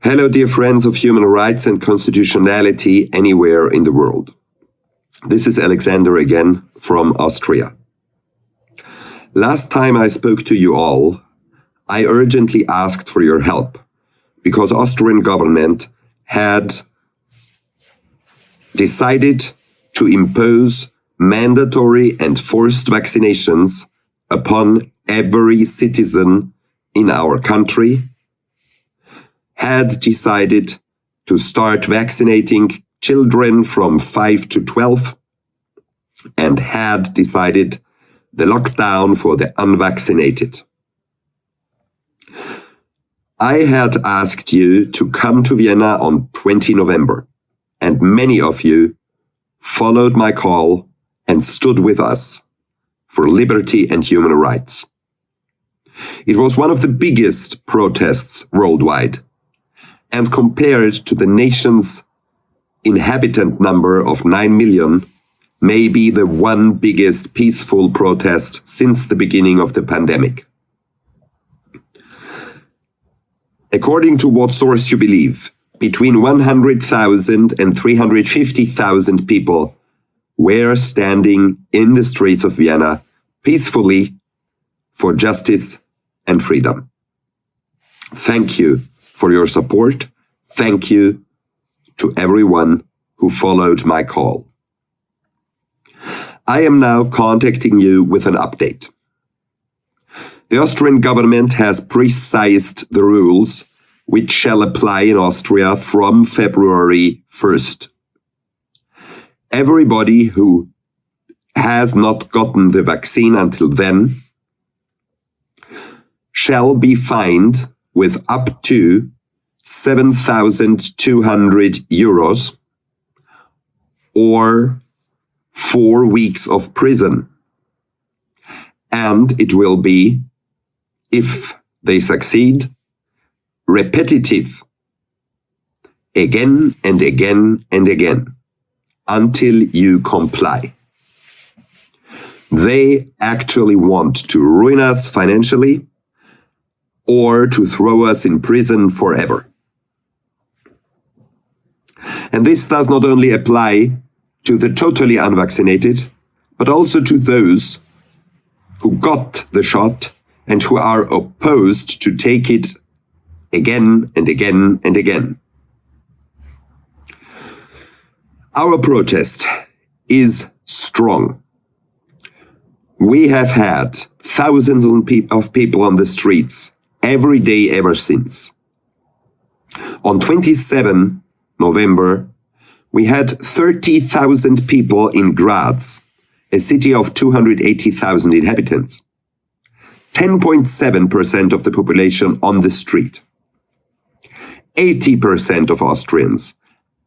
Hello, dear friends of human rights and constitutionality anywhere in the world. This is Alexander again from Austria. Last time I spoke to you all, I urgently asked for your help because Austrian government had decided to impose mandatory and forced vaccinations upon every citizen in our country, had decided to start vaccinating children from 5 to 12, and had decided the lockdown for the unvaccinated. I had asked you to come to Vienna on 20 November, and many of you followed my call and stood with us for liberty and human rights. It was one of the biggest protests worldwide, and compared to the nation's inhabitant number of 9 million, may be the one biggest peaceful protest since the beginning of the pandemic. According to what source you believe, between 100,000 and 350,000 people were standing in the streets of Vienna peacefully for justice and freedom. Thank you for your support. Thank you to everyone who followed my call. I am now contacting you with an update. The Austrian government has precised the rules which shall apply in Austria from February 1st. Everybody who has not gotten the vaccine until then shall be fined with up to 7,200 euros or 4 weeks of prison. And it will be, if they succeed, repetitive again and again and again until you comply. They actually want to ruin us financially or to throw us in prison forever. And this does not only apply to the totally unvaccinated, but also to those who got the shot and who are opposed to take it again and again and again. Our protest is strong. We have had thousands of people on the streets every day ever since. On 27 November, we had 30,000 people in Graz, a city of 280,000 inhabitants. 10.7% of the population on the street. 80% of Austrians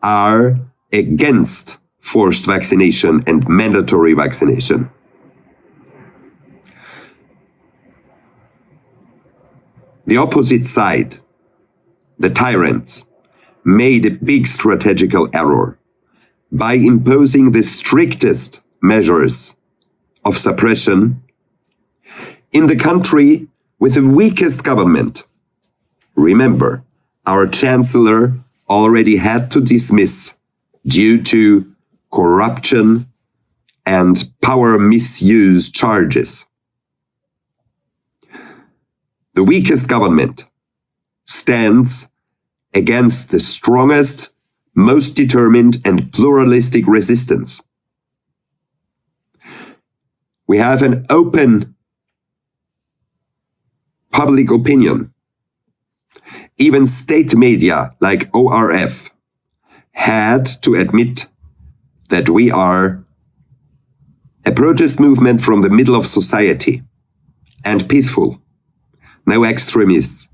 are against forced vaccination and mandatory vaccination. The opposite side, the tyrants, made a big strategical error by imposing the strictest measures of suppression in the country with the weakest government. Remember, our chancellor already had to dismiss due to corruption and power misuse charges. The weakest government stands against the strongest, most determined and pluralistic resistance. We have an open public opinion. Even state media like ORF had to admit that we are a protest movement from the middle of society and peaceful. No extremists,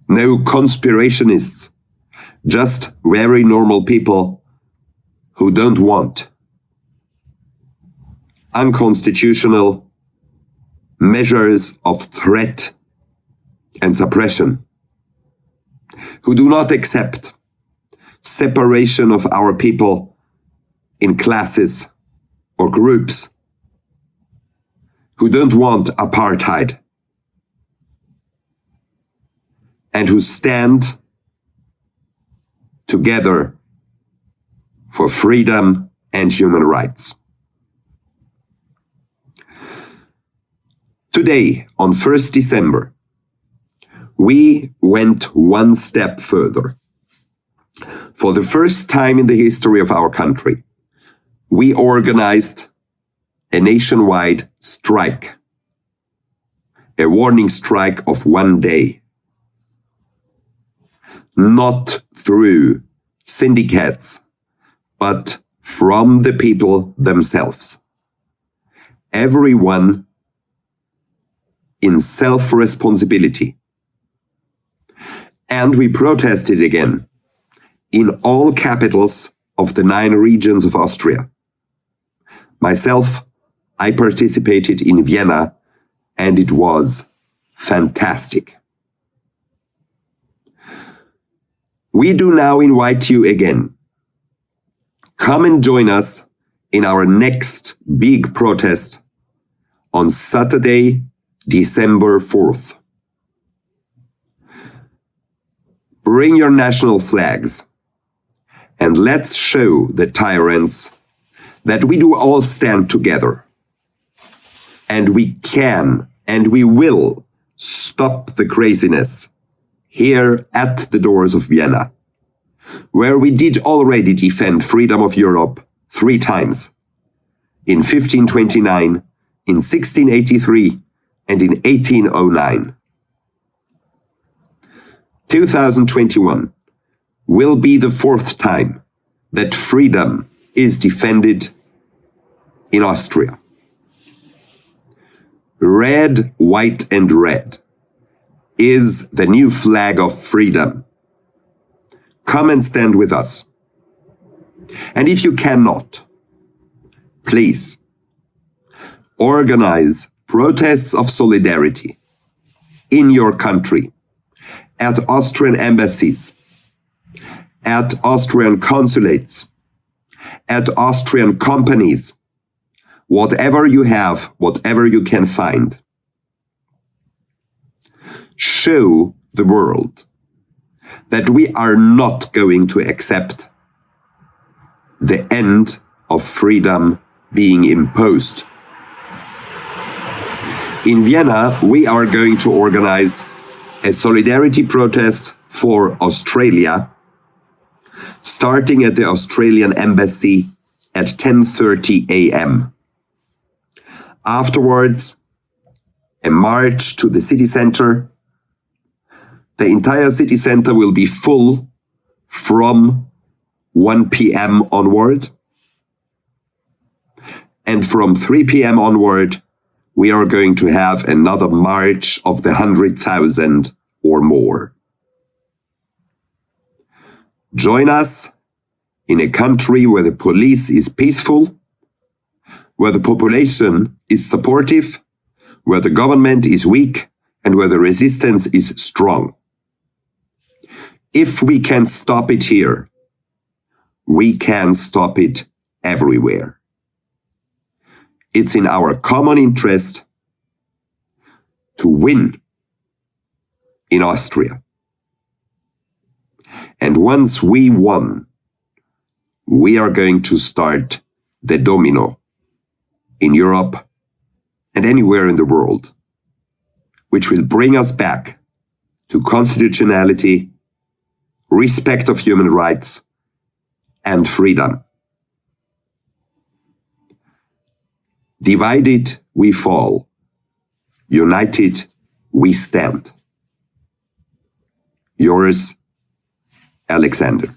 no conspirationists, just very normal people who don't want unconstitutional measures of threat and suppression, who do not accept separation of our people in classes or groups, who don't want apartheid, and who stand together for freedom and human rights. Today, on 1st December, we went one step further. For the first time in the history of our country, we organized a nationwide strike, a warning strike of 1 day. Not through syndicates, but from the people themselves. Everyone in self-responsibility. And we protested again in all capitals of the 9 regions of Austria. Myself, I participated in Vienna, and it was fantastic. We do now invite you again. Come and join us in our next big protest on Saturday, December 4th. Bring your national flags and let's show the tyrants that we do all stand together. And we can and we will stop the craziness here at the doors of Vienna, where we did already defend freedom of Europe 3 times, in 1529, in 1683, and in 1809. 2021 will be the 4th time that freedom is defended in Austria. Red, white, and red is the new flag of freedom. Come and stand with us. And if you cannot, please organize protests of solidarity in your country, at Austrian embassies, at Austrian consulates, at Austrian companies, whatever you have, whatever you can find. Show the world that we are not going to accept the end of freedom being imposed. In Vienna, we are going to organize a solidarity protest for Australia, starting at the Australian embassy at 10:30 a.m. Afterwards, a march to the city center. The entire city center will be full from 1 p.m. onward. And from 3 p.m. onward, we are going to have another march of the 100,000 or more. Join us in a country where the police is peaceful, where the population is supportive, where the government is weak, and where the resistance is strong. If we can stop it here, we can stop it everywhere. It's in our common interest to win in Austria. And once we won, we are going to start the domino in Europe and anywhere in the world, which will bring us back to constitutionality, respect of human rights, and freedom. Divided, we fall. United, we stand. Yours, Alexander.